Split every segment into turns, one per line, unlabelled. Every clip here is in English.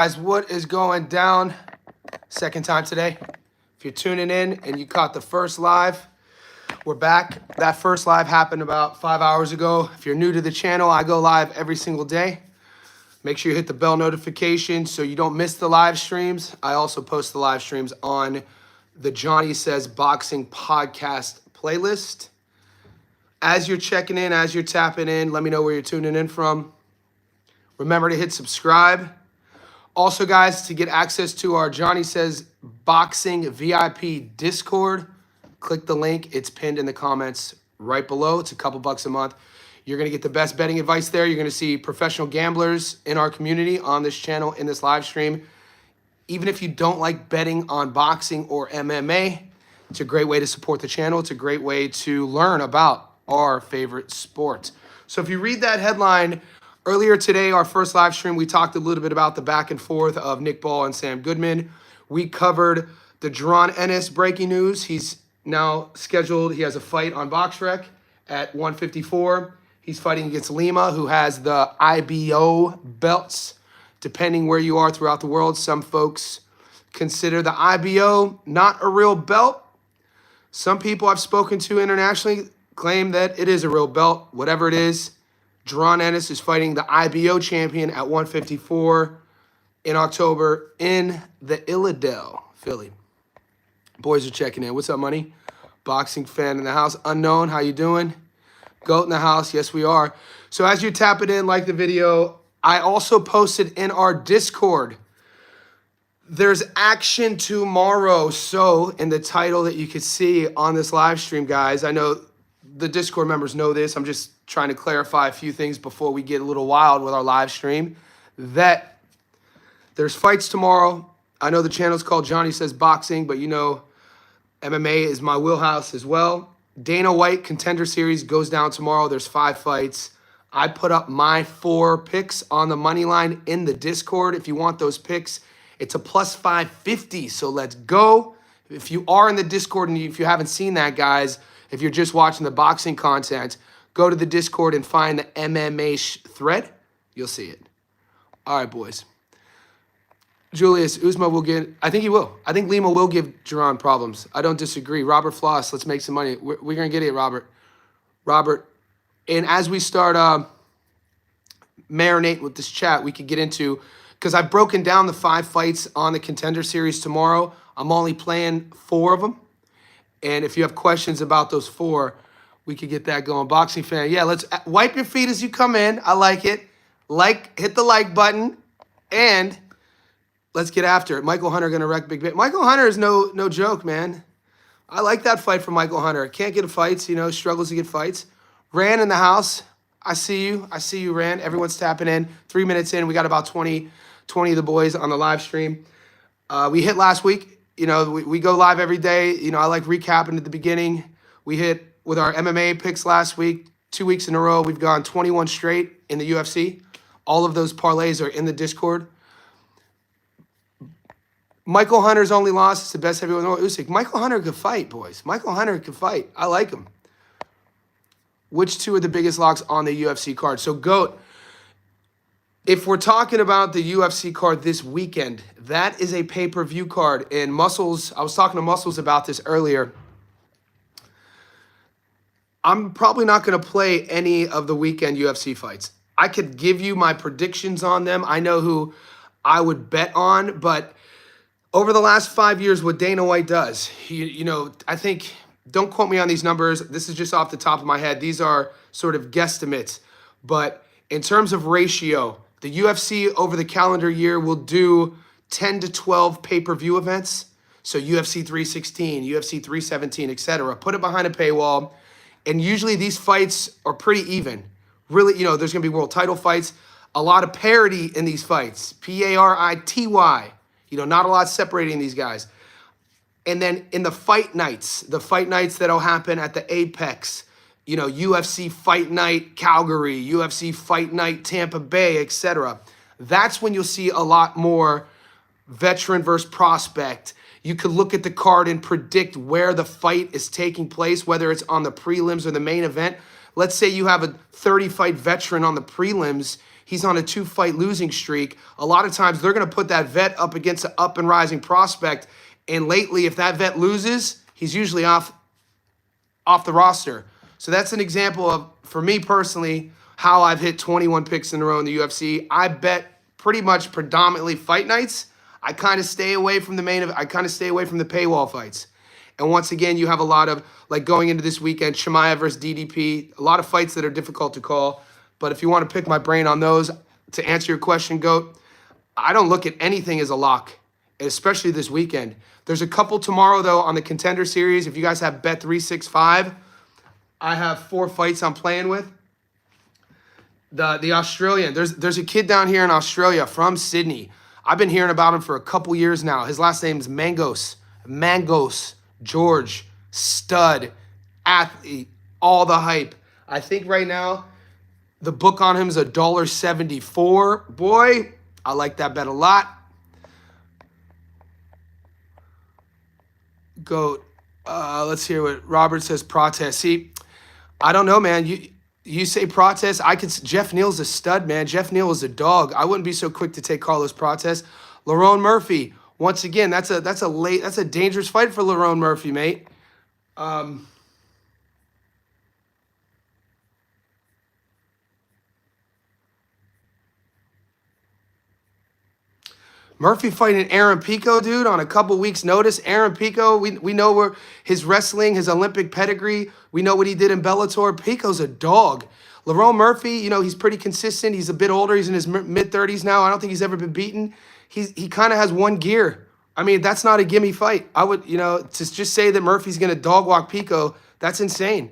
Guys, what is going down? Second time today. If you're tuning in and you caught the first live, we're back. That first live happened about 5 hours ago. If you're new to the channel, I go live every single day. Make sure you hit the bell notification so you don't miss the live streams. I also post the live streams on the Johnny Says Boxing podcast playlist. As you're checking in, as you're tapping in, let me know where you're tuning in from. Remember to hit subscribe. Also, guys, to get access to our Johnny Says Boxing VIP Discord, click the link. It's pinned in the comments right below. It's a couple bucks a month. You're going to get the best betting advice there. You're going to see professional gamblers in our community on this channel, in this live stream. Even if you don't like betting on boxing or MMA, it's a great way to support the channel. It's a great way to learn about our favorite sport. So if you read that headline, earlier today, our first live stream, we talked a little bit about the back and forth of Nick Ball and Sam Goodman. We covered the Jaron Ennis breaking news. He's now scheduled. He has a fight on BoxRec at 154. He's fighting against Lima, who has the IBO belts. Depending where you are throughout the world, some folks consider the IBO not a real belt. Some people I've spoken to internationally claim that it is a real belt. Whatever it is, Jaron Ennis is fighting the IBO champion at 154 in October in the Illadelph, Philly. Boys are checking in. What's up, Money? Boxing fan in the house. Unknown, how you doing? Goat in the house. Yes, we are. So as you're tapping in, like the video, I also posted in our Discord. There's action tomorrow. So in the title that you can see on this live stream, guys, I know the Discord members know this. I'm just trying to clarify a few things before we get a little wild with our live stream. That there's fights tomorrow. I know the channel's called Johnny Says Boxing, but you know MMA is my wheelhouse as well. Dana White Contender Series goes down tomorrow. There's 5 fights. I put up my 4 picks on the money line in the Discord. If you want those picks, it's a plus 550. So let's go. If you are in the Discord and if you haven't seen that, guys, if you're just watching the boxing content, go to the Discord and find the MMA thread. You'll see it. All right, boys. Julius, Uzma will get, I think he will. I think Lima will give Jaron problems. I don't disagree. Robert Floss, let's make some money. We're going to get it, Robert. Robert, and as we start marinating with this chat, we could get into, because I've broken down the 5 fights on the Contender Series tomorrow. I'm only playing 4 of them. And if you have questions about those 4, we could get that going. Boxing fan, yeah, let's wipe your feet as you come in. I like it. Hit the like button, and let's get after it. Michael Hunter going to wreck Big Bit. Michael Hunter is no joke, man. I like that fight from Michael Hunter. Can't get fights, you know, struggles to get fights. Rand in the house. I see you, Rand. Everyone's tapping in. 3 minutes in. We got about 20 of the boys on the live stream. We hit last week. You know, we go live every day. You know, I like recapping at the beginning. We hit with our MMA picks last week. 2 weeks in a row, we've gone 21 straight in the UFC. All of those parlays are in the Discord. Michael Hunter's only loss is the best heavyweight. Usyk. Michael Hunter could fight, boys. Michael Hunter could fight. I like him. Which 2 are the biggest locks on the UFC card? So, GOAT, if we're talking about the UFC card this weekend, that is a pay-per-view card. And Muscles, I was talking to Muscles about this earlier. I'm probably not going to play any of the weekend UFC fights. I could give you my predictions on them. I know who I would bet on, but over the last 5 years, what Dana White does, you know, I think, don't quote me on these numbers. This is just off the top of my head. These are sort of guesstimates. But in terms of ratio, the UFC over the calendar year will do 10 to 12 pay-per-view events. So UFC 316, UFC 317, etc. Put it behind a paywall. And usually these fights are pretty even. Really, you know, there's going to be world title fights. A lot of parity in these fights. Parity. You know, not a lot separating these guys. And then in the fight nights that'll happen at the Apex, you know, UFC Fight Night Calgary, UFC Fight Night Tampa Bay, etc. That's when you'll see a lot more veteran versus prospect. You could look at the card and predict where the fight is taking place, whether it's on the prelims or the main event. Let's say you have a 30-fight veteran on the prelims. he's on a 2-fight losing streak. A lot of times they're going to put that vet up against an up and rising prospect. And lately, if that vet loses, he's usually off the roster. So that's an example of, for me personally, how I've hit 21 picks in a row in the UFC. I bet pretty much predominantly fight nights. I kind of stay away from the paywall fights. And once again, you have a lot of, like going into this weekend, Chimaev versus DDP, a lot of fights that are difficult to call. But if you want to pick my brain on those, to answer your question, GOAT, I don't look at anything as a lock, especially this weekend. There's a couple tomorrow, though, on the Contender Series. If you guys have Bet365, I have 4 fights I'm playing with. The Australian, there's a kid down here in Australia from Sydney. I've been hearing about him for a couple years now. His last name is Mangos. George, stud, athlete, all the hype. I think right now the book on him is $1.74. Boy, I like that bet a lot. GOAT. Let's hear what Robert says. Protest. See, I don't know, man. You say protest. Jeff Neal's a stud, man. Jeff Neal is a dog. I wouldn't be so quick to take Carlos Protest. Lerone Murphy. Once again, that's a dangerous fight for Lerone Murphy, mate. Murphy fighting Aaron Pico, dude, on a couple weeks' notice. Aaron Pico, we know where his wrestling, his Olympic pedigree. We know what he did in Bellator. Pico's a dog. Lerone Murphy, you know, he's pretty consistent. He's a bit older. He's in his mid-30s now. I don't think he's ever been beaten. He kind of has one gear. I mean, that's not a gimme fight. I would, you know, to just say that Murphy's going to dog walk Pico, that's insane.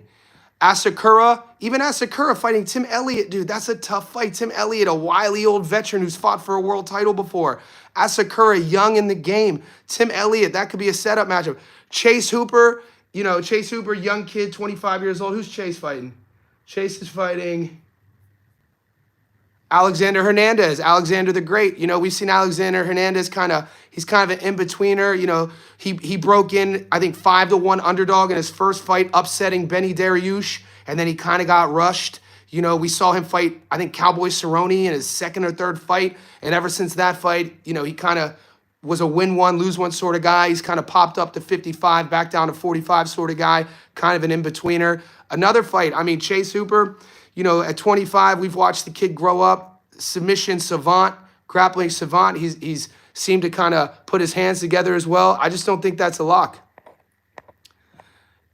Even Asakura fighting Tim Elliott, dude, that's a tough fight. Tim Elliott, a wily old veteran who's fought for a world title before. Asakura, young in the game. Tim Elliott, that could be a setup matchup. Chase Hooper, young kid, 25 years old. Who's Chase fighting? Chase is fighting Alexander Hernandez, Alexander the Great. You know, we've seen Alexander Hernandez he's kind of an in-betweener. You know, he broke in, I think, 5-1 underdog in his first fight, upsetting Benny Dariush, and then he kind of got rushed. You know, we saw him fight, I think, Cowboy Cerrone in his second or third fight, and ever since that fight, you know, he kind of was a win one, lose one sort of guy. He's kind of popped up to 55, back down to 45 sort of guy, kind of an in-betweener. Another fight, I mean, Chase Hooper, you know, at 25, we've watched the kid grow up. Submission savant, grappling savant. He's seemed to kind of put his hands together as well. I just don't think that's a lock.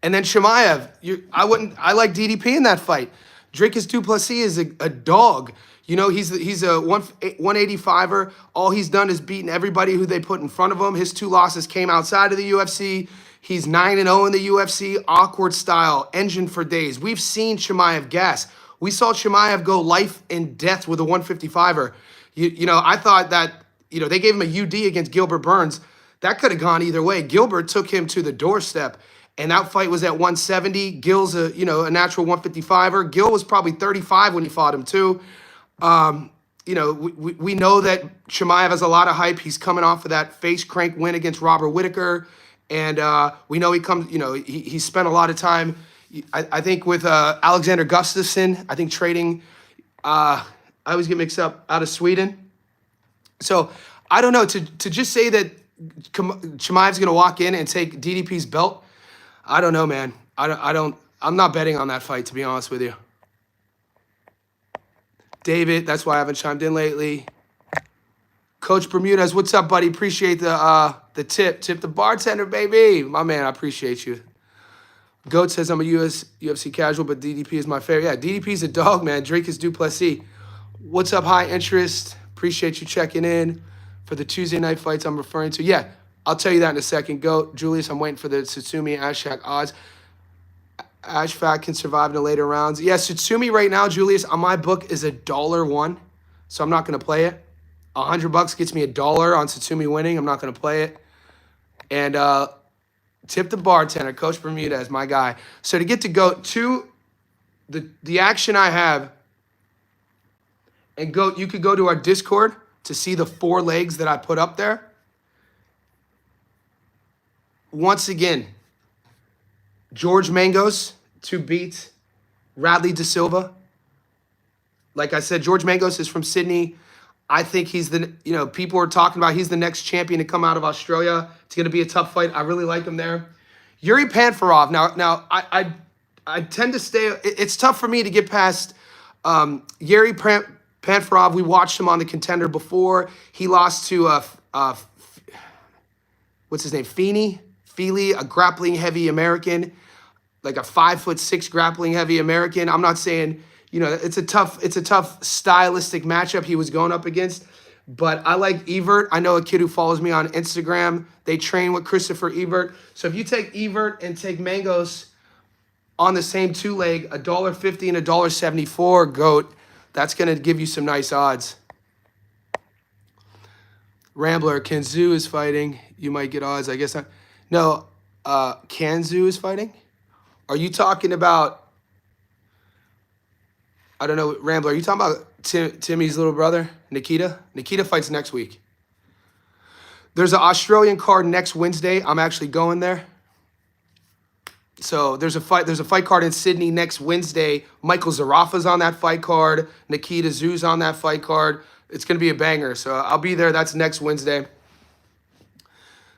And then Chimaev, I like DDP in that fight. Dricus du Plessis is a dog. You know, he's a 185er. All he's done is beaten everybody who they put in front of him. His 2 losses came outside of the UFC. He's 9-0 in the UFC. Awkward style, engine for days. We've seen Chimaev gas. We saw Chimaev go life and death with a 155er. You know, I thought that, you know, they gave him a UD against Gilbert Burns. That could have gone either way. Gilbert took him to the doorstep, and that fight was at 170. Gil's a natural 155er. Gil was probably 35 when he fought him too. You know, we know that Chimaev has a lot of hype. He's coming off of that face crank win against Robert Whittaker, and we know he spent a lot of time, I think, with Alexander Gustafsson, I think trading, I always get mixed up, out of Sweden. So I don't know, to just say that Chimaev's going to walk in and take DDP's belt, I don't know, man. I'm not betting on that fight, to be honest with you. David, that's why I haven't chimed in lately. Coach Bermudez, what's up, buddy? Appreciate the tip. Tip the bartender, baby. My man, I appreciate you. Goat says I'm a UFC casual, but DDP is my favorite. Yeah, DDP's a dog, man. Dricus du Plessis. What's up, high interest? Appreciate you checking in for the Tuesday night fights I'm referring to. Yeah, I'll tell you that in a second. Goat, Julius, I'm waiting for the Tsutsumi Ashfaq odds. Ashfaq can survive in the later rounds. Yeah, Tsutsumi right now, Julius, on my book is $1 so I'm not going to play it. $100 gets me $1 on Tsutsumi winning. I'm not going to play it. And tip the bartender, Coach Bermudez, my guy. So to get to GOAT, the action I have, and GOAT, you could go to our Discord to see the 4 legs that I put up there. Once again, George Mangos to beat Radley De Silva. like I said, George Mangos is from Sydney. I think he's people are talking about he's the next champion to come out of Australia. It's going to be a tough fight. I really like him there. Yuri Panfarov. Now I tend to stay. It's tough for me to get past Yuri Panfarov. We watched him on the Contender before. He lost to what's his name? Feely, a grappling heavy American, like a 5'6" grappling heavy American. I'm not saying, it's a tough stylistic matchup he was going up against. But I like Evert. I know a kid who follows me on Instagram. They train with Christopher Evert. So if you take Evert and take Mangos on the same two-leg, $1.50 and $1.74, GOAT, that's going to give you some nice odds. Rambler, Kanzu is fighting. You might get odds. I guess not. No, Kanzu is fighting? Are you talking about, I don't know, Rambler, are you talking about Timmy's little brother, Nikita? Nikita fights next week. There's an Australian card next Wednesday. I'm actually going there. So there's a fight card in Sydney next Wednesday. Michael Zarafa's on that fight card. Nikita Zhu's on that fight card. It's going to be a banger. So I'll be there. That's next Wednesday.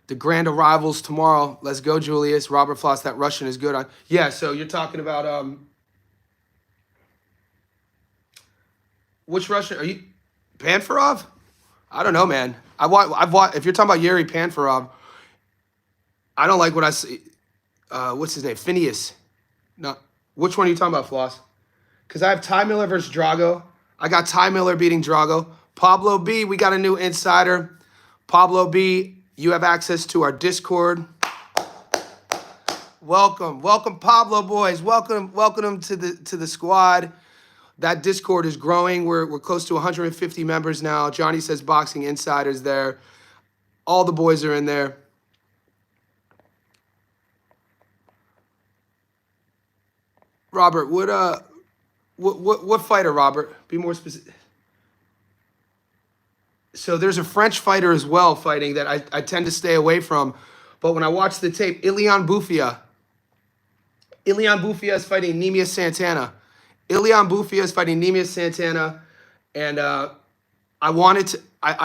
The grand arrivals tomorrow. Let's go, Julius. Robert Floss, that Russian is good. Yeah, so you're talking about which Russian? Are you Panfarov? I don't know, man. I've watched. If you're talking about Yuri Panfarov, I don't like what I see. What's his name? Phineas. No. Which one are you talking about, Floss? Because I have Ty Miller versus Drago. I got Ty Miller beating Drago. Pablo B, we got a new insider. Pablo B, you have access to our Discord. Welcome, Pablo boys. Welcome to the squad. That Discord is growing. We're close to 150 members now. Johnny Says Boxing Insiders there. All the boys are in there. Robert, what fighter, Robert? Be more specific. So there's a French fighter as well fighting that I tend to stay away from. But when I watch the tape, Ilian Bouffia is fighting Nemia Santana. And I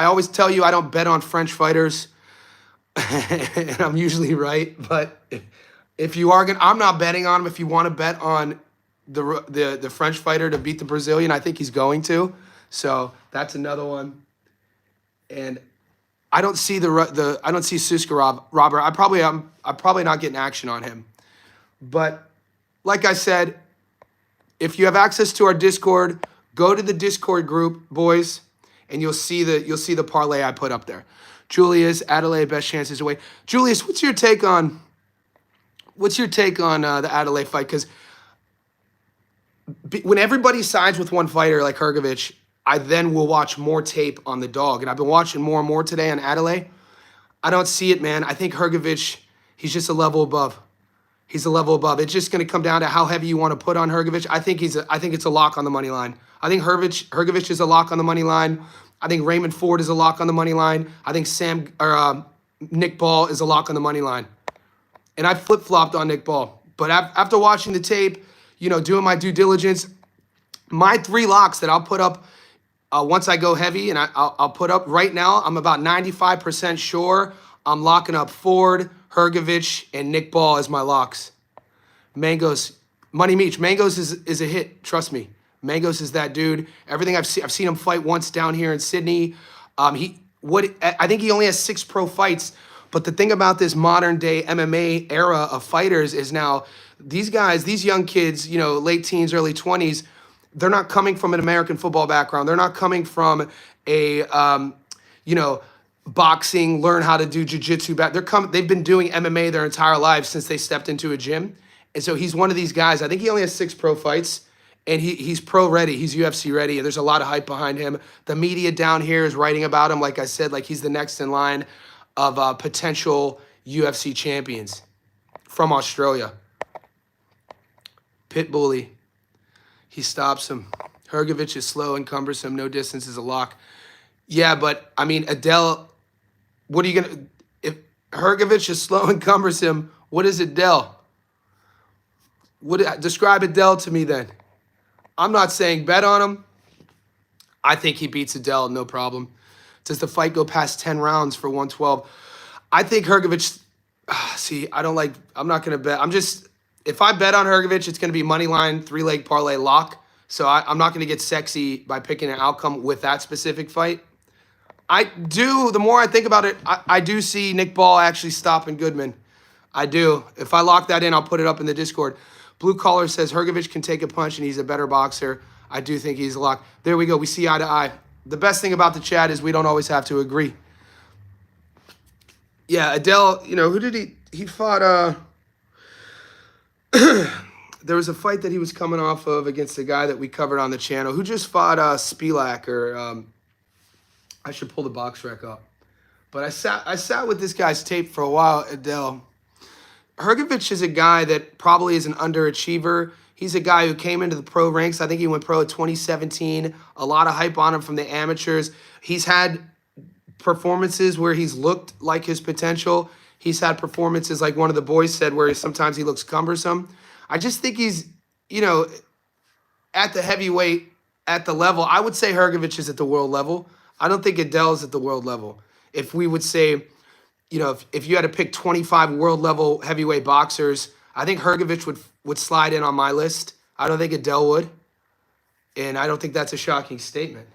always tell you I don't bet on French fighters. And I'm usually right. But if you are I'm not betting on him. If you want to bet on the French fighter to beat the Brazilian, I think he's going to. So that's another one. And I don't see I don't see Suskarov, Robert. I'm probably not getting action on him. But like I said, if you have access to our Discord, go to the Discord group, boys, and you'll see the parlay I put up there. Julius, Adelaide, best chances away. Julius, what's your take on the Adelaide fight? Because when everybody sides with one fighter like Herovich, I then will watch more tape on the dog. And I've been watching more and more today on Adelaide. I don't see it, man. I think Herovich, he's just a level above. He's a level above. It's just going to come down to how heavy you want to put on Herovich. I think it's a lock on the money line. I think Herovich is a lock on the money line. I think Raymond Ford is a lock on the money line. I think Nick Ball is a lock on the money line. And I flip-flopped on Nick Ball. But after watching the tape, doing my due diligence, my 3 locks that I'll put up once I go heavy, and I'll put up right now, I'm about 95% sure I'm locking up Ford, Herovich, and Nick Ball as my locks. Mangos, Money Meach. Mangos is a hit. Trust me. Mangos is that dude. Everything I've seen him fight once down here in Sydney. I think he only has 6 pro fights. But the thing about this modern day MMA era of fighters is now these guys, these young kids, late teens, early 20s, they're not coming from an American football background. They're not coming from a, boxing, learn how to do jiu-jitsu. They've been doing MMA their entire lives since they stepped into a gym. And so he's one of these guys. I think he only has 6 pro fights, and he's pro ready. He's UFC ready, and there's a lot of hype behind him. The media down here is writing about him, like I said, like he's the next in line of potential UFC champions from Australia. Pitbully. He stops him. Herovich is slow and cumbersome. No distance is a lock. Yeah, but, Adele, what are you going to... If Herovich is slow and cumbersome, what is Adele? Describe Adele to me then. I'm not saying bet on him. I think he beats Adele, no problem. Does the fight go past 10 rounds for 112? I think Herovich, see, I'm not going to bet. If I bet on Herovich, it's going to be money line, 3-leg parlay lock. So I'm not going to get sexy by picking an outcome with that specific fight. The more I think about it, I do see Nick Ball actually stopping Goodman. I do. If I lock that in, I'll put it up in the Discord. Blue Collar says Herovich can take a punch and he's a better boxer. I do think he's a lock. There we go. We see eye to eye. The best thing about the chat is we don't always have to agree. Yeah, Adele, who did he fought, there was a fight that he was coming off of against a guy that we covered on the channel who just fought Spilak, or I should pull the box rec up. But I sat with this guy's tape for a while, Adele. Herovich is a guy that probably is an underachiever. He's a guy who came into the pro ranks. I think he went pro in 2017. A lot of hype on him from the amateurs. He's had performances where he's looked like his potential. He's had performances like one of the boys said where sometimes he looks cumbersome. I just think he's, at the heavyweight, at the level. I would say Herovich is at the world level. I don't think Adele's at the world level. If we would say, if you had to pick 25 world level heavyweight boxers, I think Herovich would slide in on my list. I don't think Adele would. And I don't think that's a shocking statement.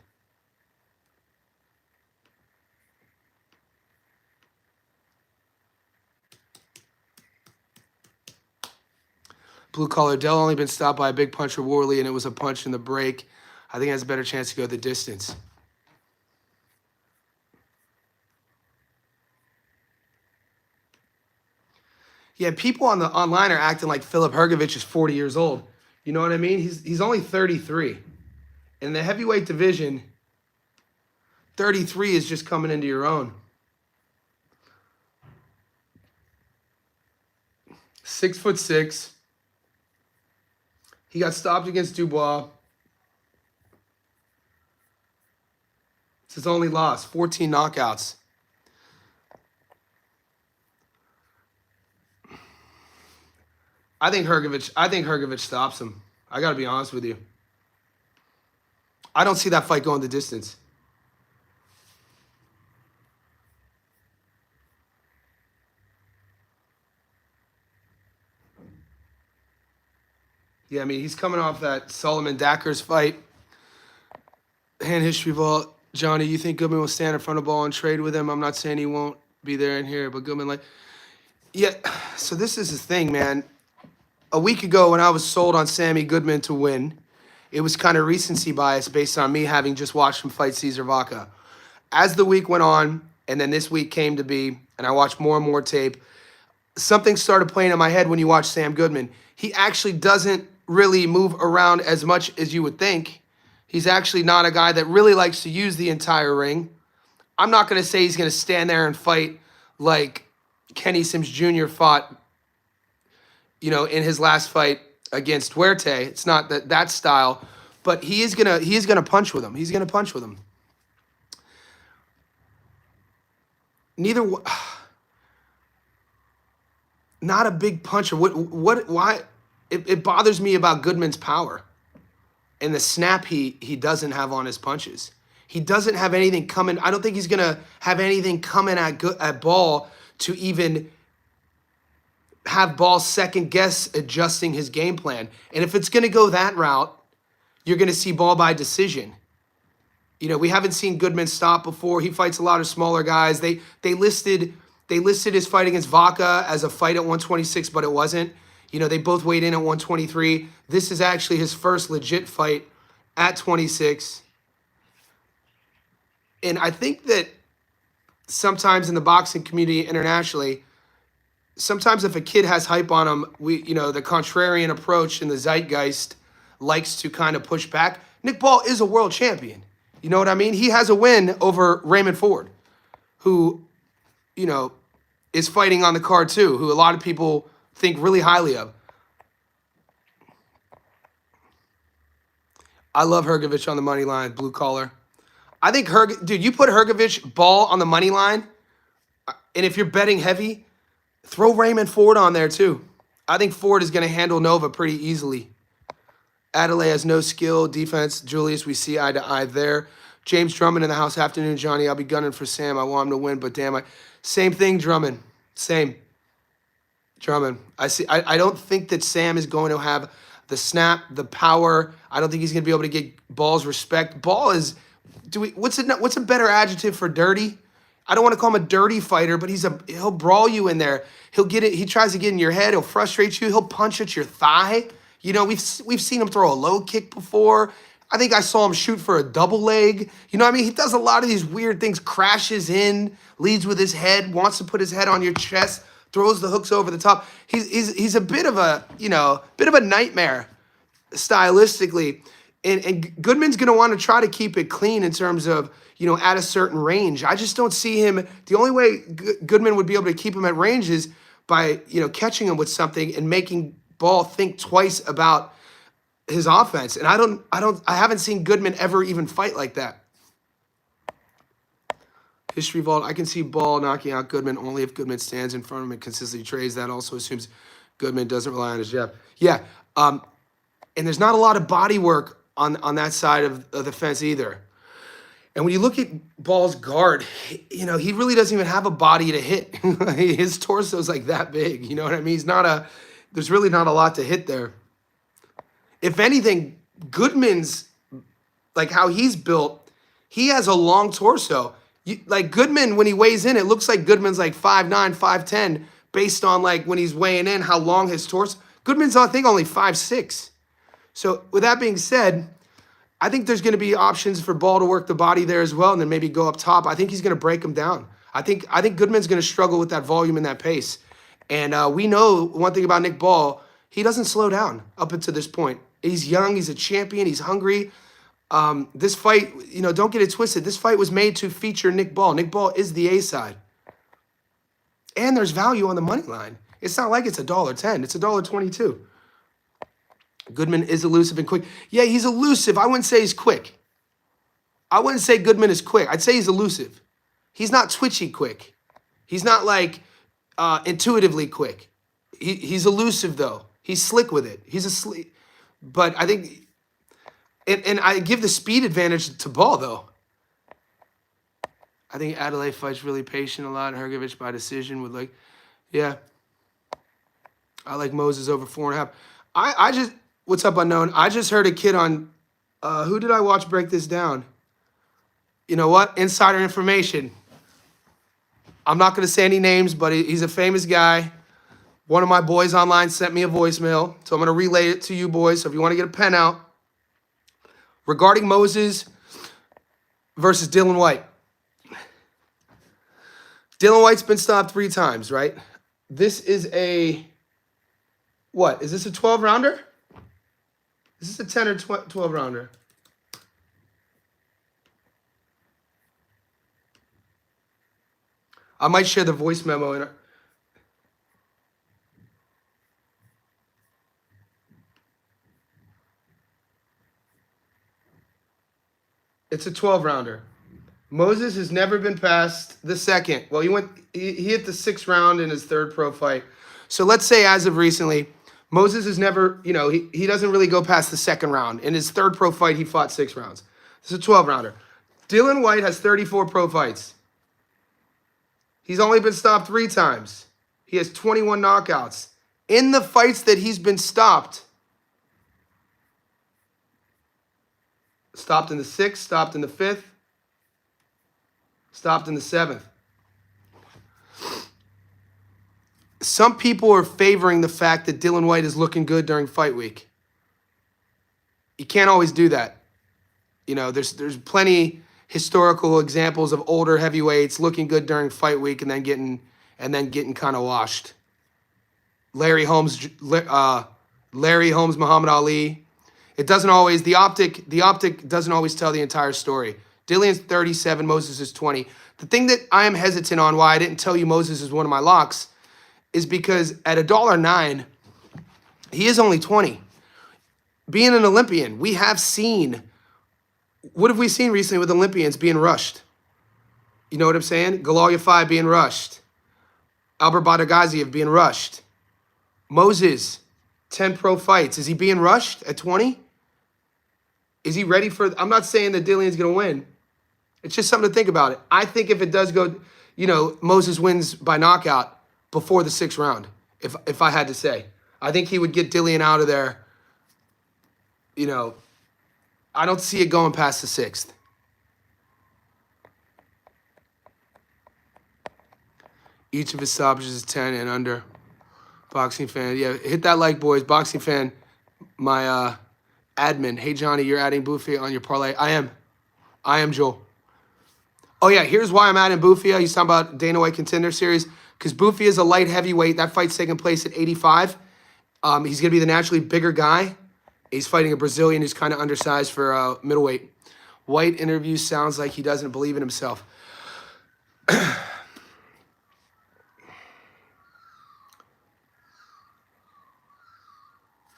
Blue Collar, Adele only been stopped by a big puncher, Worley, and it was a punch in the break. I think it has a better chance to go the distance. Yeah, people online are acting like Filip Herovich is 40 years old. You know what I mean? He's only 33. In the heavyweight division, 33 is just coming into your own. 6'6". He got stopped against Dubois. It's his only loss, 14 knockouts. I think Herovich stops him. I got to be honest with you. I don't see that fight going the distance. Yeah, I mean, he's coming off that Solomon Dackers fight. Hand history vault. Johnny, you think Goodman will stand in front of Ball and trade with him? I'm not saying he won't be there in here, but Goodman, yeah, so this is his thing, man. A week ago when I was sold on Sammy Goodman to win, it was kind of recency bias based on me having just watched him fight Cesar Vaca. As the week went on, and then this week came to be, and I watched more and more tape, something started playing in my head when you watch Sam Goodman. He actually doesn't really move around as much as you would think. He's actually not a guy that really likes to use the entire ring. I'm not going to say he's going to stand there and fight like Kenny Sims Jr. fought, in his last fight against Huerte. It's not that style, but he is gonna punch with him. He's gonna punch with him. Not a big puncher. Why? It bothers me about Goodman's power and the snap he doesn't have on his punches. He doesn't have anything coming. I don't think he's gonna have anything coming at Ball to even have Ball second guess adjusting his game plan. And if it's gonna go that route, you're gonna see Ball by decision. We haven't seen Goodman stop before. He fights a lot of smaller guys. They listed his fight against Vaca as a fight at 126, but it wasn't. They both weighed in at 123. This is actually his first legit fight at 26. And I think that sometimes in the boxing community internationally, sometimes if a kid has hype on him, the contrarian approach in the zeitgeist likes to kind of push back. Nick Ball is a world champion. You know what I mean? He has a win over Raymond Ford, who, is fighting on the card too, who a lot of people think really highly of. I love Herovich on the money line, blue collar. I think dude, you put Herovich Ball on the money line, and if you're betting heavy, throw Raymond Ford on there too. I think Ford is going to handle Nova pretty easily. Adelaide has no skill, defense. Julius, we see eye to eye there. James Drummond in the house. Afternoon, Johnny. I'll be gunning for Sam. I want him to win, but damn, same thing, Drummond. Same. Drummond. I don't think that Sam is going to have the snap, the power. I don't think he's going to be able to get Ball's respect. Ball is, what's a better adjective for dirty? I don't want to call him a dirty fighter, but he'll brawl you in there. He'll get it. He tries to get in your head. He'll frustrate you. He'll punch at your thigh. You know, we've seen him throw a low kick before. I think I saw him shoot for a double leg. You know what I mean? He does a lot of these weird things, crashes in, leads with his head, wants to put his head on your chest, throws the hooks over the top. He's a bit of a, bit of a nightmare stylistically. And Goodman's going to want to try to keep it clean in terms of, at a certain range. I just don't see him. The only way Goodman would be able to keep him at range is by, catching him with something and making Ball think twice about his offense. And I haven't seen Goodman ever even fight like that. History vault. I can see Ball knocking out Goodman only if Goodman stands in front of him and consistently trades. That also assumes Goodman doesn't rely on his jab. Yeah. And there's not a lot of body work on that side of the fence either. And when you look at Ball's guard, he really doesn't even have a body to hit. His torso's like that big. You know what I mean? There's really not a lot to hit there. If anything, Goodman's, like how he's built, he has a long torso. Like Goodman, when he weighs in, it looks like Goodman's like 5'9", 5'10", based on like when he's weighing in, how long his torso. Goodman's, I think, only 5'6". So with that being said, I think there's going to be options for Ball to work the body there as well and then maybe go up top. I think he's going to break him down. I think Goodman's going to struggle with that volume and that pace. And we know one thing about Nick Ball, he doesn't slow down up until this point. He's young. He's a champion. He's hungry. This fight, don't get it twisted. This fight was made to feature Nick Ball. Nick Ball is the A side. And there's value on the money line. It's not like it's $1.10. It's $1.22. Goodman is elusive and quick. Yeah, he's elusive. I wouldn't say he's quick. I wouldn't say Goodman is quick. I'd say he's elusive. He's not twitchy quick. He's not like intuitively quick. He's elusive though. He's slick with it. But I think, and I give the speed advantage to Ball though. I think Adelaide fights really patient a lot. Herovich by decision would like, yeah. I like Moses over 4.5. I just, what's up unknown? I just heard a kid on, who did I watch break this down? You know what? Insider information. I'm not going to say any names, but he's a famous guy. One of my boys online sent me a voicemail, so I'm going to relay it to you boys. So if you want to get a pen out, regarding Moses versus Dylan White. Dylan White's been stopped 3 times, right? This is a, what? Is this a 12-rounder? Is this a 10 or 12-rounder? I might share the voice memo in it. It's a 12-rounder. Moses has never been past the second. Well, he hit the 6th round in his 3rd pro fight. So let's say as of recently, Moses has never, he doesn't really go past the 2nd round. In his 3rd pro fight, he fought 6 rounds. This is a 12-rounder. Dylan White has 34 pro fights. He's only been stopped 3 times. He has 21 knockouts. In the fights that he's been stopped in the 6th, stopped in the 5th, stopped in the 7th. Some people are favoring the fact that Dylan White is looking good during fight week. You can't always do that. There's plenty historical examples of older heavyweights looking good during fight week and then getting kind of washed. Larry Holmes, Muhammad Ali. It doesn't always, the optic doesn't always tell the entire story. Dillian's 37, Moses is 20. The thing that I am hesitant on why I didn't tell you Moses is one of my locks is because at $1.09, he is only 20. Being an Olympian, we have seen, what have we seen recently with Olympians being rushed? You know what I'm saying? Galoya 5 being rushed. Albert Badagaziev being rushed. Moses, 10 pro fights. Is he being rushed at 20? Is he ready for, I'm not saying that Dillian's going to win. It's just something to think about it. I think if it does go, Moses wins by knockout before the 6th round, if I had to say. I think he would get Dillian out of there. I don't see it going past the 6th. Each of his stoppages is 10 and under. Boxing fan. Yeah, hit that like, boys. Boxing fan, my admin. Hey, Johnny, you're adding Bufia on your parlay. I am, Joel. Oh, yeah, here's why I'm adding Bufia. He's talking about Dana White Contender Series. Because Bufia is a light heavyweight. That fight's taking place at 85. He's going to be the naturally bigger guy. He's fighting a Brazilian who's kind of undersized for middleweight. White interview sounds like he doesn't believe in himself.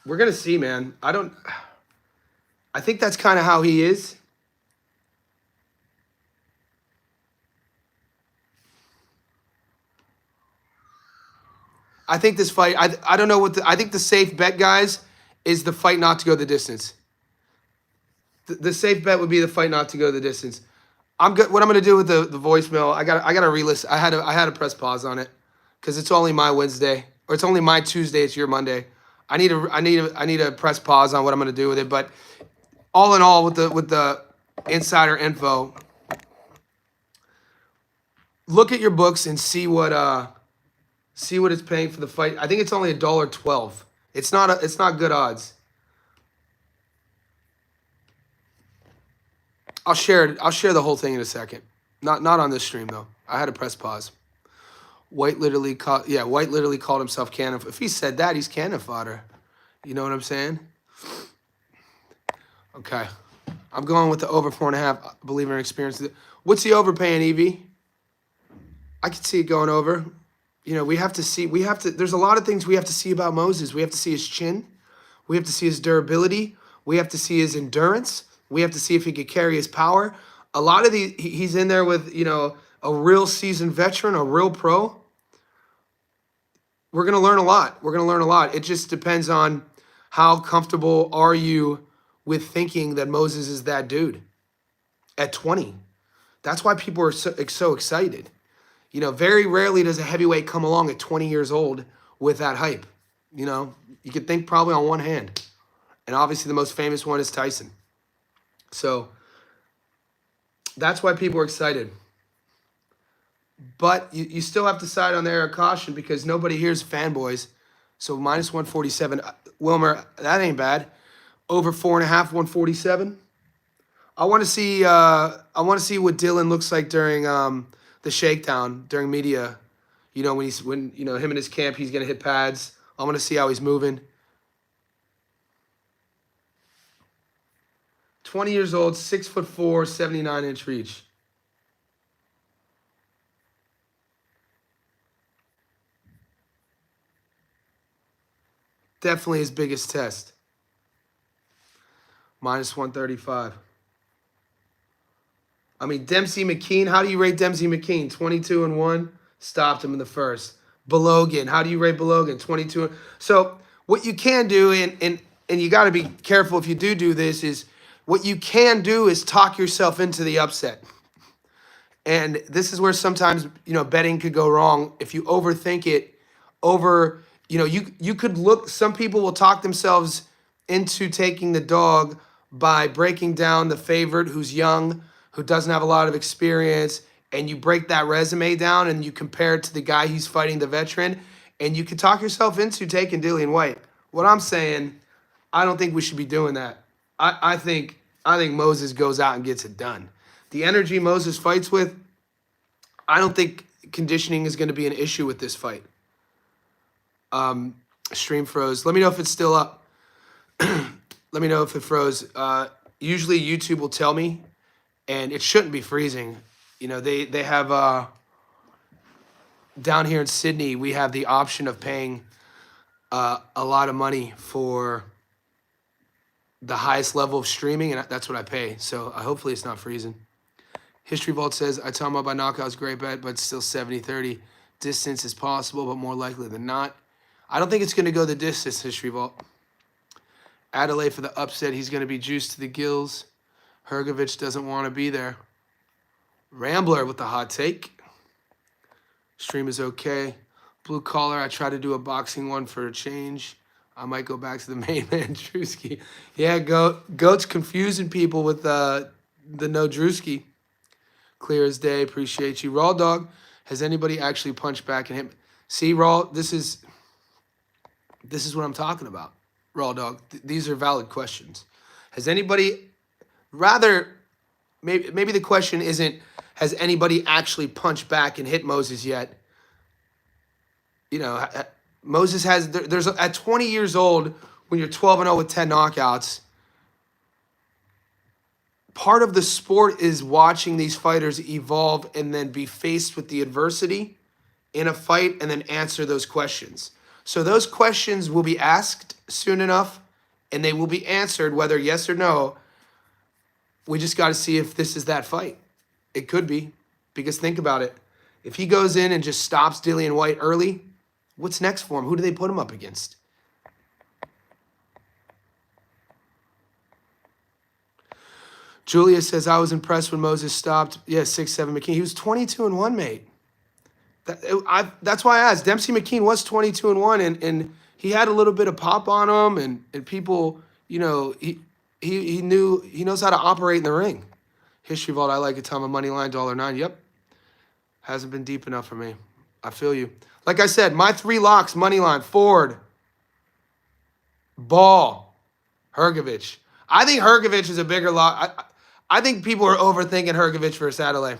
We're going to see, man. I think that's kind of how he is. I think this fight, I don't know I think the safe bet, guys, is the fight not to go the distance. The safe bet would be the fight not to go the distance. I'm good. What I'm going to do with the voicemail, I got to relist. I had to press pause on it because it's only my Wednesday, or it's only my Tuesday. It's your Monday. I need to press pause on what I'm going to do with it. But all in all, with the insider info, look at your books and see what it's paying for the fight. I think it's only $1.12. It's not good odds. I'll share it. I'll share the whole thing in a second. Not on this stream though. I had to press pause. White literally called himself cannon. If he said that, he's cannon fodder. You know what I'm saying? Okay. I'm going with the over 4.5. Believer in experience. What's the over paying, Evie? I could see it going over. There's a lot of things we have to see about Moses. We have to see his chin. We have to see his durability. We have to see his endurance. We have to see if he could carry his power. A lot of he's in there with, a real seasoned veteran, a real pro. We're going to learn a lot. It just depends on how comfortable are you with thinking that Moses is that dude at 20. That's why people are so excited. Very rarely does a heavyweight come along at 20 years old with that hype. You could think probably on one hand. And obviously the most famous one is Tyson. So that's why people are excited. But you still have to side on the air of caution because nobody here's fanboys. So minus 147. Wilmer, that ain't bad. Over 4.5, 147. I want to see what Dylan looks like during the shakedown, during media. When him and his camp, he's gonna hit pads. I want to see how he's moving. 20 years old, 6'4", 79-inch reach. Definitely his biggest test. Minus 135. I mean, Dempsey McKean, how do you rate Dempsey McKean? 22-1, stopped him in the first. Belogan, how do you rate Belogan? 22. So what you can do, and you got to be careful if you do this, is what you can do is talk yourself into the upset. And this is where sometimes, betting could go wrong. If you overthink it, you could look, some people will talk themselves into taking the dog by breaking down the favorite who's young, who doesn't have a lot of experience, and you break that resume down and you compare it to the guy who's fighting the veteran, and you can talk yourself into taking Dillian White. What I'm saying, I don't think we should be doing that. I think Moses goes out and gets it done. The energy Moses fights with, I don't think conditioning is going to be an issue with this fight. Stream froze. Let me know if it's still up. Let me know if it froze. Usually YouTube will tell me, and it shouldn't be freezing. They have down here in Sydney, we have the option of paying a lot of money for the highest level of streaming, and that's what I pay. So hopefully it's not freezing. History Vault says, I tell him about knockouts, great bet, but still 70-30. Distance is possible, but more likely than not. I don't think it's going to go the distance, History Vault. Adelaide for the upset. He's going to be juiced to the gills. Herovich doesn't want to be there. Rambler with the hot take. Stream is okay. Blue collar, I try to do a boxing one for a change. I might go back to the main man, Drewski. Yeah, Goat's confusing people with the no Drewski. Clear as day. Appreciate you. Raw Dog, has anybody actually punched back and hit? See, Raw, this is what I'm talking about. Raw Dog, these are valid questions. Has anybody, rather, maybe the question isn't, has anybody actually punched back and hit Moses yet? You know, Moses has, there's at 20 years old, when you're 12-0 with 10 knockouts, part of the sport is watching these fighters evolve and then be faced with the adversity in a fight and then answer those questions. So those questions will be asked soon enough and they will be answered whether yes or no. We just got to see if this is that fight. It could be, because think about it. If he goes in and just stops Dillian White early, what's next for him? Who do they put him up against? Julius says, I was impressed when Moses stopped. Yeah, 6'7" McKean. He was 22-1, mate. That's why I asked. Dempsey McKean was 22-1, and he had a little bit of pop on him, and people, you know, he knows how to operate in the ring. History Vault, I like a ton of money line, $1.09. Yep. Hasn't been deep enough for me. I feel you. Like I said, my 3 locks, money line, Ford, Ball, Herovich. I think Herovich is a bigger lock. I think people are overthinking Herovich versus Adelaide.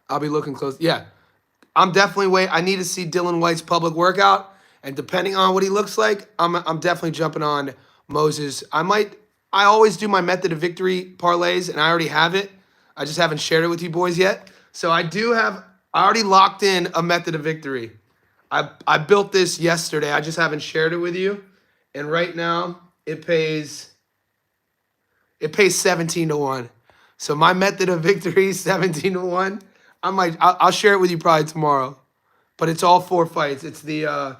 I'll be looking close. Yeah, I'm definitely waiting. I need to see Dillian White's public workout, and depending on what he looks like, I'm definitely jumping on Moses. I always do my method of victory parlays, and I already have it. I just haven't shared it with you boys yet. So I already locked in a method of victory. I built this yesterday. I just haven't shared it with you. And right now it pays 17-1. So my method of victory is 17-1. I'll share it with you probably tomorrow. But it's all 4 fights. It's the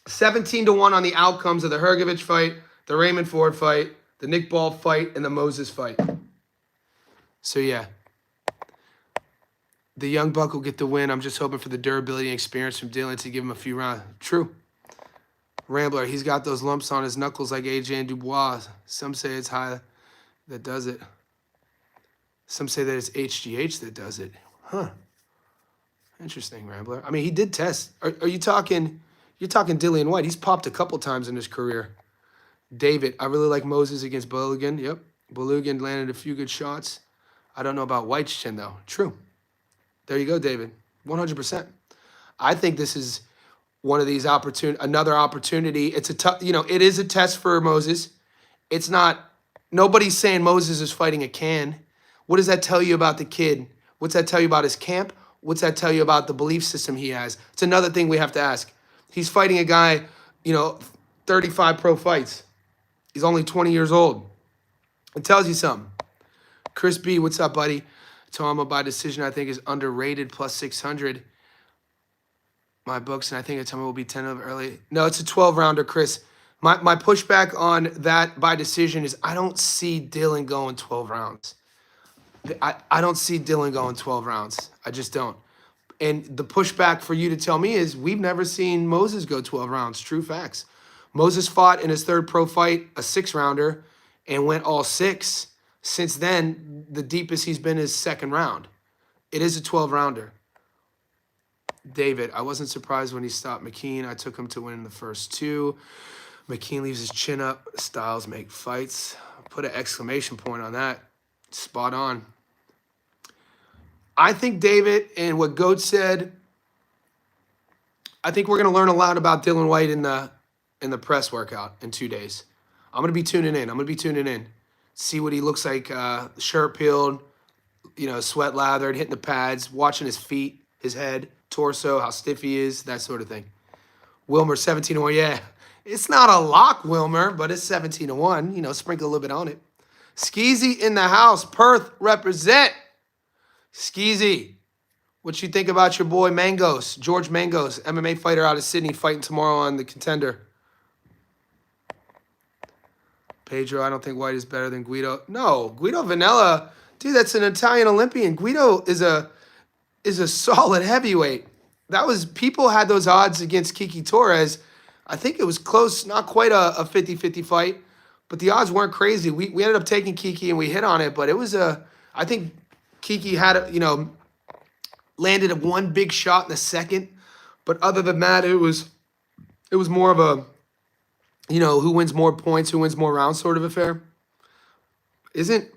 17-1 on the outcomes of the Herovich fight, the Raymond Ford fight, the Nick Ball fight, and the Moses fight. So yeah. The young buck will get the win. I'm just hoping for the durability and experience from Dylan to give him a few rounds. True. Rambler, he's got those lumps on his knuckles like AJ and Dubois. Some say it's high that does it. Some say that it's HGH that does it. Huh. Interesting, Rambler. I mean, he did test. Are you talking, you're talking Dillian White. He's popped a couple times in his career. David, I really like Moses against Balogun. Yep. Balogun landed a few good shots. I don't know about White's chin, though. True. There you go, David. 100%. I think this is one of these another opportunity. It's it is a test for Moses. It's not, nobody's saying Moses is fighting a can. What does that tell you about the kid? What's that tell you about his camp? What's that tell you about the belief system he has? It's another thing we have to ask. He's fighting a guy, 35 pro fights. He's only 20 years old. It tells you something. Chris B, what's up, buddy? Toma by decision, I think, is underrated, plus 600. My books, and I think Toma will be 10 of early. No, it's a 12-rounder, Chris. My pushback on that by decision is I don't see Dylan going 12 rounds. I don't see Dylan going 12 rounds. I just don't. And the pushback for you to tell me is we've never seen Moses go 12 rounds. True facts. Moses fought in his 3rd pro fight, a 6-rounder, and went all 6. Since then, the deepest he's been is 2nd round. It is a 12-rounder. David, I wasn't surprised when he stopped McKean. I took him to win the first 2. McKean leaves his chin up. Styles make fights. Put an exclamation point on that. Spot on. I think David and what Goat said, I think we're going to learn a lot about Dillian White in the press workout in 2 days. I'm going to be tuning in. See what he looks like, shirt peeled, sweat lathered, hitting the pads, watching his feet, his head, torso, how stiff he is, that sort of thing. Wilmer, 17-1, yeah. It's not a lock, Wilmer, but it's 17-1. Sprinkle a little bit on it. Skeezy in the house. Perth, represent. Skeezy, what you think about your boy Mangos, George Mangos, MMA fighter out of Sydney, fighting tomorrow on the Contender? Pedro, I don't think White is better than Guido. No, Guido Vanella, dude, that's an Italian Olympian. Guido is a solid heavyweight. That was, people had those odds against Kiki Torres. I think it was close, not quite a 50-50 fight, but the odds weren't crazy. We ended up taking Kiki and we hit on it, but it was I think Kiki had, landed one big shot in the second, but other than that, it was more of a, who wins more points, who wins more rounds sort of affair. Isn't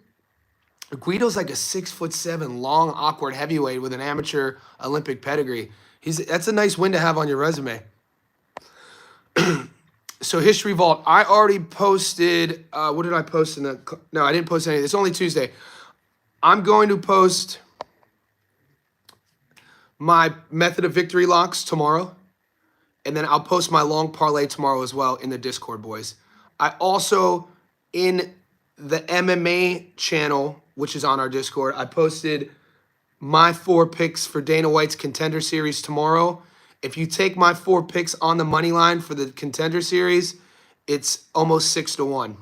Guido's like a 6'7" long, awkward heavyweight with an amateur Olympic pedigree. That's a nice win to have on your resume. So History Vault, I already posted, what did I post in the, no, I didn't post anything. It's only Tuesday. I'm going to post my method of victory locks tomorrow. And then I'll post my long parlay tomorrow as well in the Discord, boys. I also, in the MMA channel, which is on our Discord, I posted my 4 picks for Dana White's Contender Series tomorrow. If you take my 4 picks on the money line for the Contender Series, it's almost 6-1.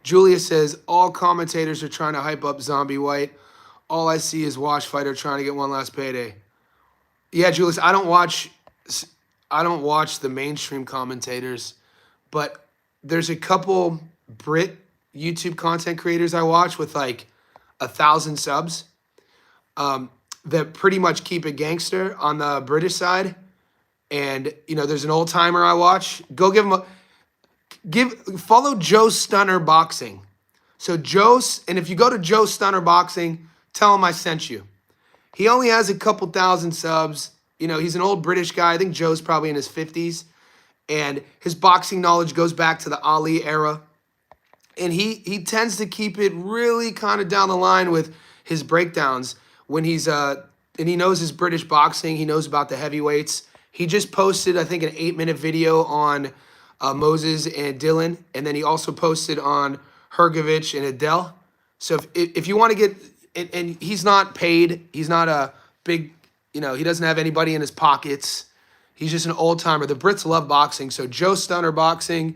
Julia says, all commentators are trying to hype up Zombie White. All I see is Wash Fighter trying to get one last payday. Yeah, Julius, I don't watch the mainstream commentators, but there's a couple Brit YouTube content creators I watch with like 1,000 subs that pretty much keep it gangster on the British side. And, there's an old timer I watch. Go give him follow Joe Stunner Boxing. So and if you go to Joe Stunner Boxing, tell him I sent you. He only has a couple thousand subs. He's an old British guy. I think Joe's probably in his 50s. And his boxing knowledge goes back to the Ali era. And he tends to keep it really kind of down the line with his breakdowns when he's and he knows his British boxing. He knows about the heavyweights. He just posted, I think, an 8-minute video on Moses and Dylan. And then he also posted on Herovich and Adele. So if you want to get, and he's not paid. He's not a big, he doesn't have anybody in his pockets. He's just an old timer. The Brits love boxing. So Joe Stunner Boxing,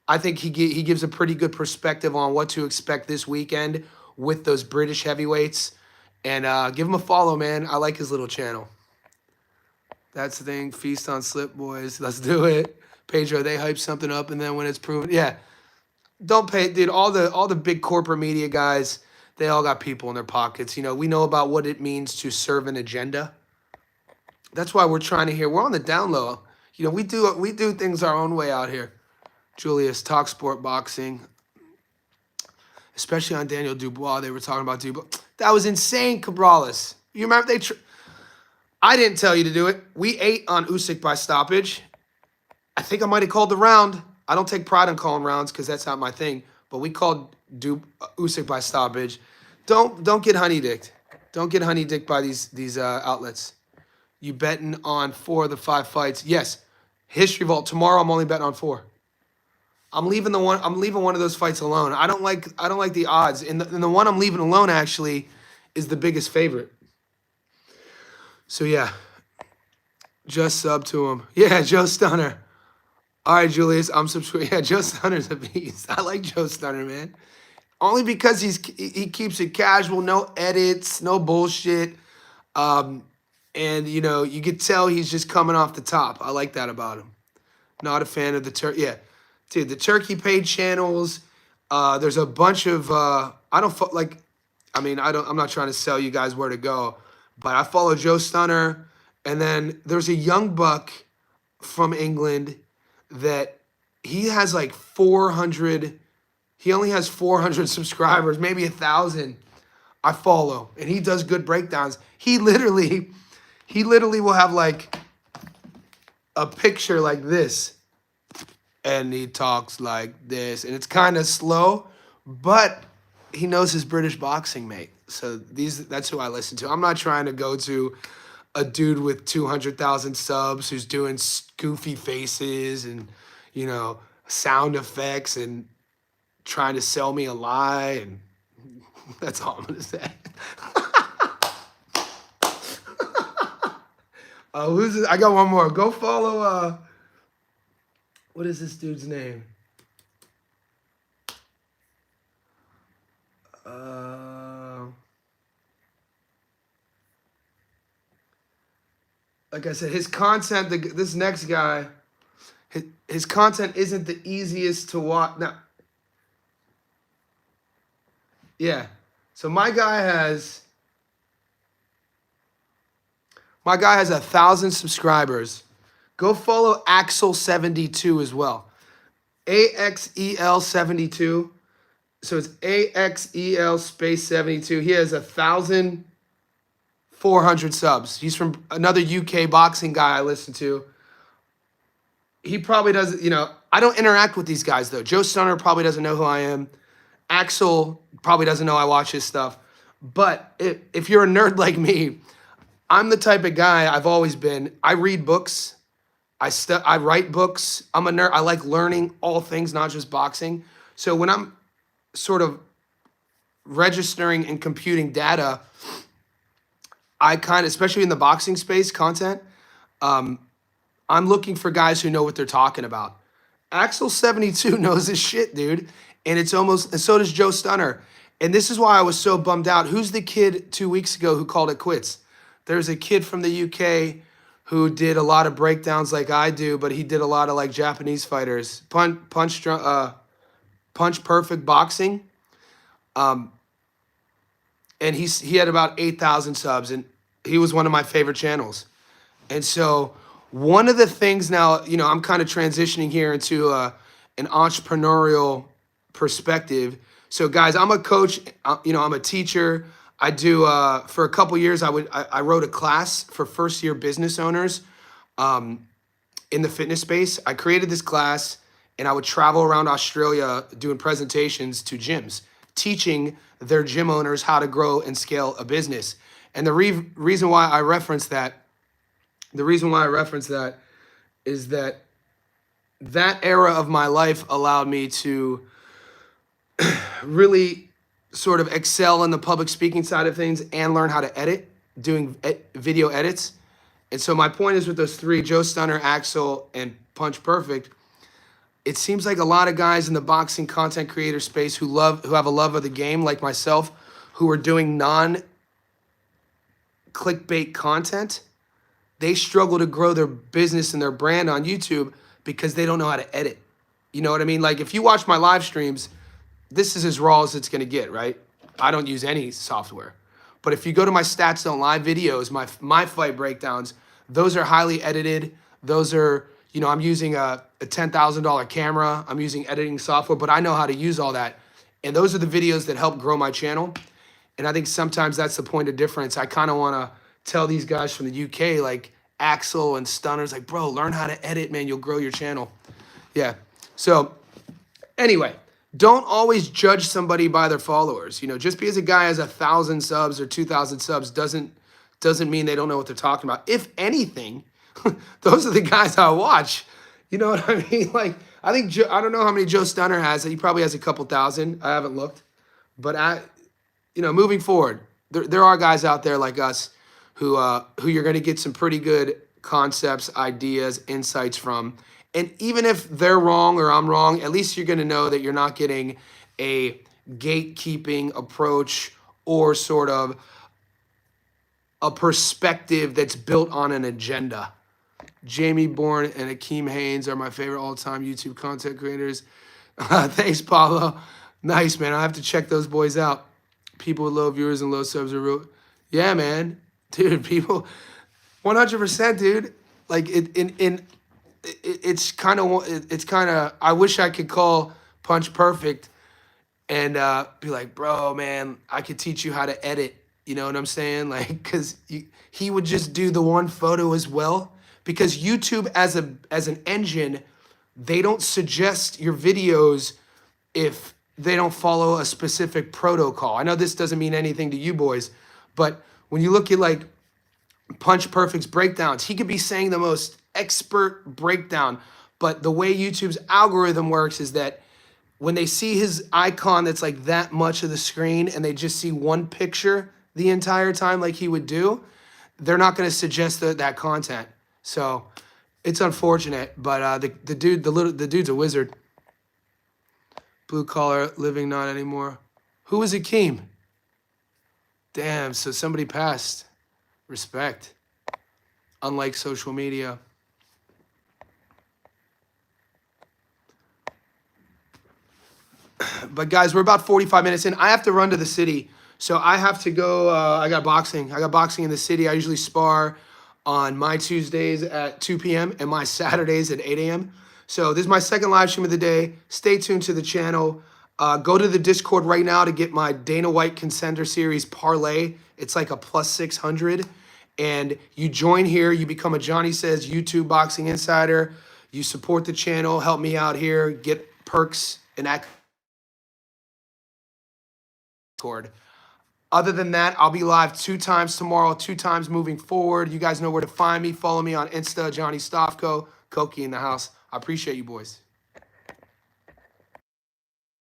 I think he gives a pretty good perspective on what to expect this weekend with those British heavyweights. And give him a follow, man. I like his little channel. That's the thing. Feast on Slip, boys. Let's do it. Pedro, they hype something up, and then when it's proven, yeah. Don't pay, dude. All the big corporate media guys, they all got people in their pockets. We know about what it means to serve an agenda. That's why we're trying to hear. We're on the down low. We do things our own way out here. Julius, talk sport boxing, especially on Daniel Dubois. They were talking about Dubois. That was insane, Cabrales. You remember I didn't tell you to do it. We ate on Usyk by stoppage. I think I might have called the round. I don't take pride in calling rounds because that's not my thing. But we called Usyk by stoppage. Don't get honey-dicked. Don't get honey-dicked by these outlets. You betting on 4 of the 5 fights? Yes. History Vault tomorrow. I'm only betting on 4. I'm leaving one of those fights alone. I don't like the odds. And the one I'm leaving alone actually is the biggest favorite. So yeah, just sub to him. Yeah, Joe Stunner. All right, Julius, I'm subscribing. Yeah, Joe Stunner's a beast. I like Joe Stunner, man. Only because he keeps it casual, no edits, no bullshit. And you could tell he's just coming off the top. I like that about him. Not a fan of the yeah. Dude, the Turkey paid channels. There's a bunch of I'm not trying to sell you guys where to go, but I follow Joe Stunner, and then there's a young buck from England that he has like 400. He only has 400 subscribers, maybe 1,000. I follow, and he does good breakdowns. He literally will have like a picture like this. And he talks like this, and it's kind of slow, but he knows his British boxing, mate. So that's who I listen to. I'm not trying to go to a dude with 200,000 subs who's doing goofy faces and, sound effects and trying to sell me a lie. And that's all I'm going to say. Who's this? I got one more. Go follow... what is this dude's name? like I said, his content, this next guy, his content isn't the easiest to watch. Now, yeah. So my guy has 1,000 subscribers. Go follow Axel72 as well. AXEL72. So it's AXEL space 72. He has 1,400 subs. He's from another UK boxing guy I listen to. He probably doesn't, I don't interact with these guys though. Joe Stunner probably doesn't know who I am. Axel probably doesn't know I watch his stuff. But if you're a nerd like me, I'm the type of guy I've always been. I read books. I write books. I'm a nerd. I like learning all things, not just boxing. So when I'm sort of registering and computing data, I kind of, especially in the boxing space content, I'm looking for guys who know what they're talking about. Axel72 knows his shit, dude. And and so does Joe Stunner. And this is why I was so bummed out. Who's the kid 2 weeks ago who called it quits? There's a kid from the UK who did a lot of breakdowns like I do, but he did a lot of like Japanese fighters. Punch Perfect Boxing. And he had about 8,000 subs, and he was one of my favorite channels. And so one of the things now, I'm kind of transitioning here into an entrepreneurial perspective. So guys, I'm a coach, I'm a teacher. I do, for a couple years, I wrote a class for first year business owners in the fitness space. I created this class and I would travel around Australia doing presentations to gyms, teaching their gym owners how to grow and scale a business. And the reason why I reference that is that era of my life allowed me to really sort of excel in the public speaking side of things and learn how to edit, doing video edits. And so my point is with those three, Joe Stunner, Axel, and Punch Perfect, it seems like a lot of guys in the boxing content creator space who have a love of the game, like myself, who are doing non-clickbait content, they struggle to grow their business and their brand on YouTube because they don't know how to edit. You know what I mean? Like if you watch my live streams, this is as raw as it's gonna get, right? I don't use any software. But if you go to my Stats Don't Lie videos, my fight breakdowns, those are highly edited. Those are, I'm using a $10,000 camera. I'm using editing software, but I know how to use all that. And those are the videos that help grow my channel. And I think sometimes that's the point of difference. I kind of want to tell these guys from the UK, like Axel and Stunner's, like, bro, learn how to edit, man. You'll grow your channel. Yeah. So anyway, don't always judge somebody by their followers. Just because a guy has 1,000 subs or 2,000 subs doesn't mean they don't know what they're talking about. If anything, those are the guys I watch. You know what I mean? Like, I don't know how many Joe Stunner has. He probably has a couple thousand. I haven't looked. But moving forward, there are guys out there like us who you're going to get some pretty good concepts, ideas, insights from. And even if they're wrong or I'm wrong, at least you're going to know that you're not getting a gatekeeping approach or sort of a perspective that's built on an agenda. Jamie Bourne and Akeem Haynes are my favorite all-time YouTube content creators. Thanks, Pablo. Nice, man. I have to check those boys out. People with low viewers and low subs are real. Yeah, man. Dude, people, 100%, dude. Like, it's kind of, I wish I could call Punch Perfect and be like, bro, man, I could teach you how to edit. You know what I'm saying? Like, because he would just do the one photo as well. Because YouTube as an engine, they don't suggest your videos if they don't follow a specific protocol. I know this doesn't mean anything to you boys, but when you look at like Punch Perfect's breakdowns, he could be saying the most expert breakdown, but the way YouTube's algorithm works is that when they see his icon that's like that much of the screen and they just see one picture the entire time like he would do, they're not going to suggest that content. So it's unfortunate, but the dude's a wizard. Blue collar, living not anymore. Who was Akeem? Damn, so somebody passed. Respect. unlike social media. But guys, we're about 45 minutes in. I have to run to the city. So I have to go. I got boxing. I got boxing in the city. I usually spar on my Tuesdays at 2 p.m. and my Saturdays at 8 a.m. So this is my second live stream of the day. Stay tuned to the channel. Go to the Discord right now to get my Dana White Contender Series parlay. It's like a plus 600. And you join here. You become a Johnny Says YouTube Boxing Insider. You support the channel. Help me out here. Get perks and Discord. Other than that, I'll be live 2 times tomorrow, 2 times moving forward. You guys know where to find me. Follow me on Insta, Johnny Stofko, Koki in the house. I appreciate you boys.